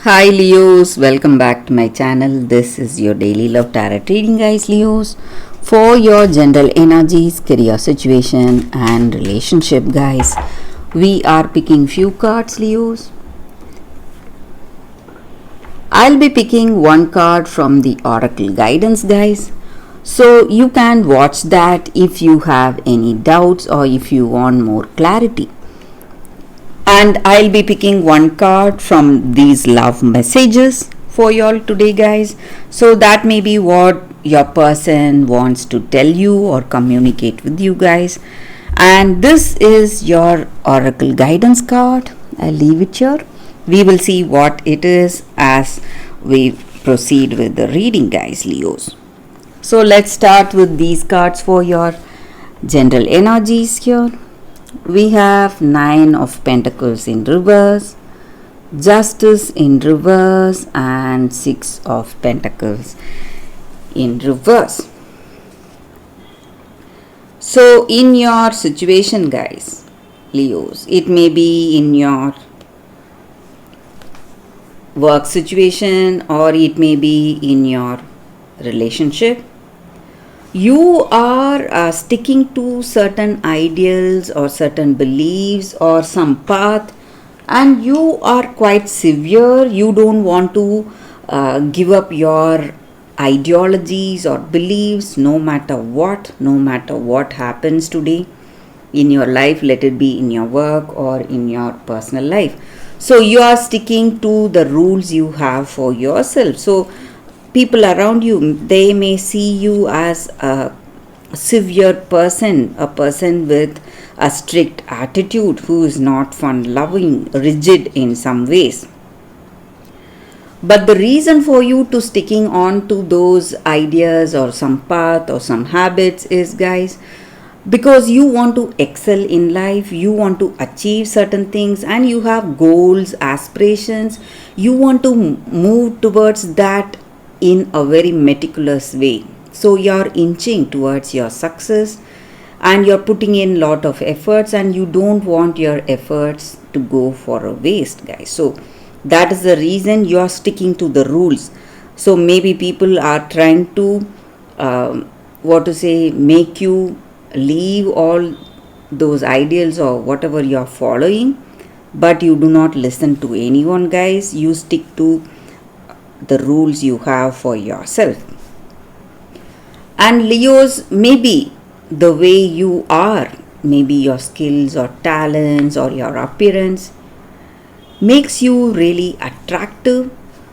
Hi Leos, welcome back to my channel. This is your daily love tarot reading, guys. Leos, for your general energies, career situation, and relationship, guys. We are picking few cards, Leos. I'll be picking one card from the Oracle guidance, guys. So you can watch that if you have any doubts or if you want more clarity. And I'll be picking one card from these love messages for y'all today, guys. So that may be what your person wants to tell you or communicate with you guys. And this is your Oracle guidance card. I'll leave it here. We will see what it is as we proceed with the reading, guys, Leos. So let's start with these cards for your general energies here. We have Nine of Pentacles in reverse, Justice in reverse, and Six of Pentacles in reverse. So in your situation, guys, Leos, it may be in your work situation or it may be in your relationship. You are sticking to certain ideals or certain beliefs or some path, and you are quite severe. You don't want to give up your ideologies or beliefs no matter what happens today in your life, let it be in your work or in your personal life. So you are sticking to the rules you have for yourself. So people around you, they may see you as a severe person, a person with a strict attitude who is not fun loving, rigid in some ways. But the reason for you to sticking on to those ideas or some path or some habits is, guys, because you want to excel in life, you want to achieve certain things, and you have goals, aspirations. You want to move towards that in a very meticulous way. So you're inching towards your success and you're putting in lot of efforts, and you don't want your efforts to go for a waste, guys. So that is the reason you're sticking to the rules. So maybe people are trying to make you leave all those ideals or whatever you're following, but you do not listen to anyone, guys. You stick to the rules you have for yourself. And Leos, maybe the way you are, maybe your skills or talents or your appearance makes you really attractive.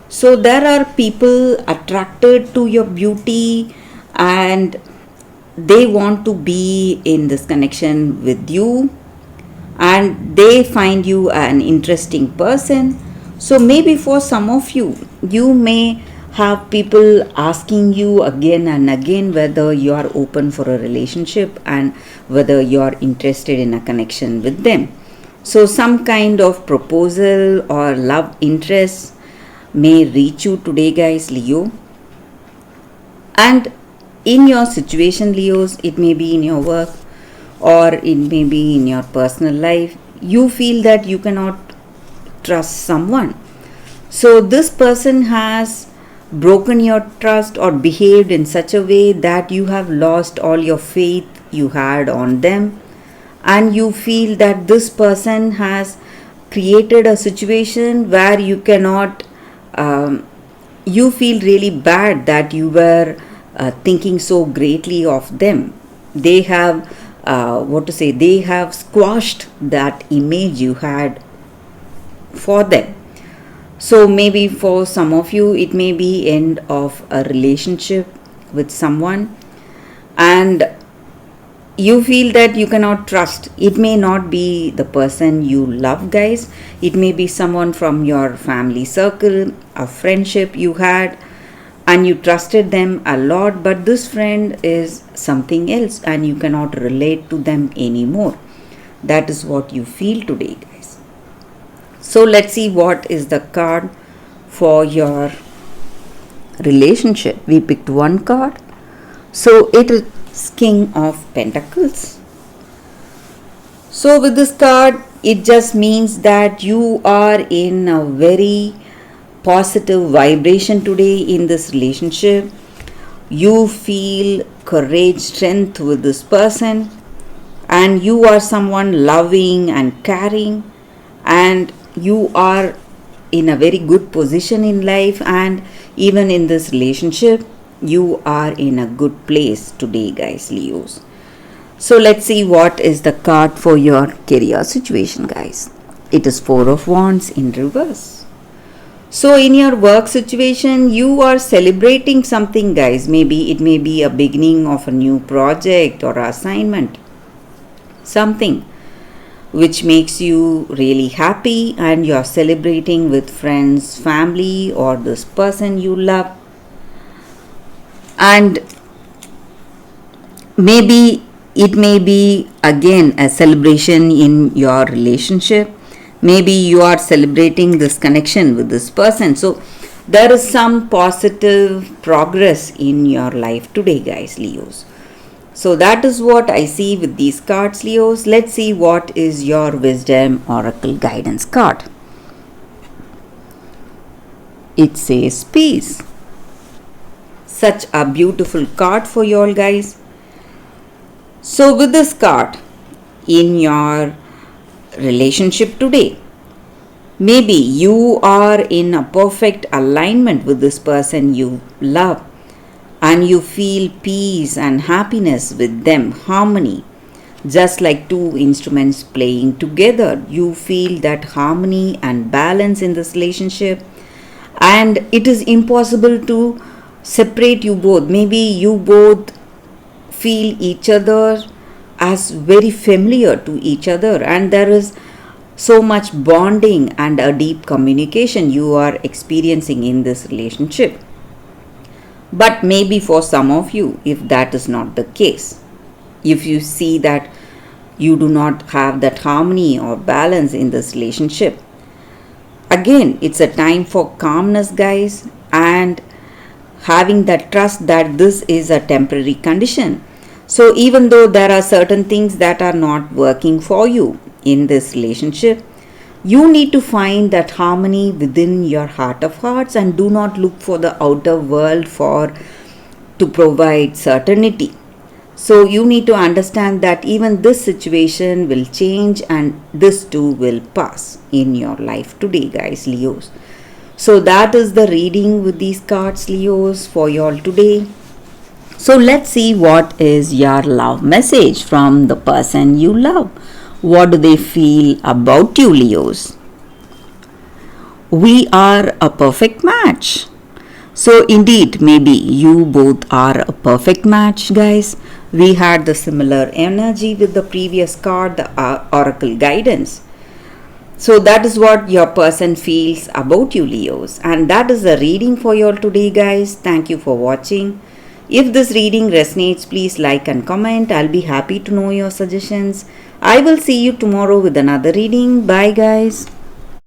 So there are people attracted to your beauty and they want to be in this connection with you, and they find you an interesting person. So maybe for some of you, you may have people asking you again and again whether you are open for a relationship and whether you are interested in a connection with them. So some kind of proposal or love interest may reach you today, guys, Leo. And in your situation, Leos, it may be in your work or it may be in your personal life, you feel that you cannot trust someone. So this person has broken your trust or behaved in such a way that you have lost all your faith you had on them, and you feel that this person has created a situation where you cannot you feel really bad that you were thinking so greatly of them. They have they have squashed that image you had for them. So maybe for some of you, it may be end of a relationship with someone, and you feel that you cannot trust. It may not be the person you love, guys. It may be someone from your family circle, a friendship you had, and you trusted them a lot, but this friend is something else and you cannot relate to them anymore. That is what you feel today, guys. So let's see what is the card for your relationship. We picked one card. So it is King of Pentacles. So with this card, it just means that you are in a very positive vibration today in this relationship. You feel courage, strength with this person, and you are someone loving and caring, and you are in a very good position in life, and even in this relationship you are in a good place today, guys, Leos. So let's see what is the card for your career situation, guys. It is Four of Wands in reverse. So in your work situation, you are celebrating something, guys. Maybe it may be a beginning of a new project or assignment, something which makes you really happy, and you are celebrating with friends, family, or this person you love. And maybe it may be again a celebration in your relationship. Maybe you are celebrating this connection with this person. So there is some positive progress in your life today, guys, Leos. So that is what I see with these cards, Leos. Let's see what is your wisdom oracle guidance card. It says peace. Such a beautiful card for you all, guys. So with this card in your relationship today, maybe you are in a perfect alignment with this person you love, and you feel peace and happiness with them, harmony. Just like two instruments playing together, you feel that harmony and balance in this relationship, and it is impossible to separate you both. Maybe you both feel each other as very familiar to each other, and there is so much bonding and a deep communication you are experiencing in this relationship. But maybe for some of you, if that is not the case, if you see that you do not have that harmony or balance in this relationship, again, it's a time for calmness, guys, and having that trust that this is a temporary condition. So even though there are certain things that are not working for you in this relationship, you need to find that harmony within your heart of hearts, and do not look for the outer world to provide certainty. So you need to understand that even this situation will change, and this too will pass in your life today, guys, Leos. So that is the reading with these cards, Leos, for you all today. So let's see what is your love message from the person you love. What do they feel about you, Leos? We are a perfect match. So indeed, maybe you both are a perfect match, guys. We had the similar energy with the previous card, the oracle guidance. So that is what your person feels about you, Leos. And that is the reading for you all today, guys. Thank you for watching. If this reading resonates, please like and comment. I'll be happy to know your suggestions. I will see you tomorrow with another reading. Bye, guys.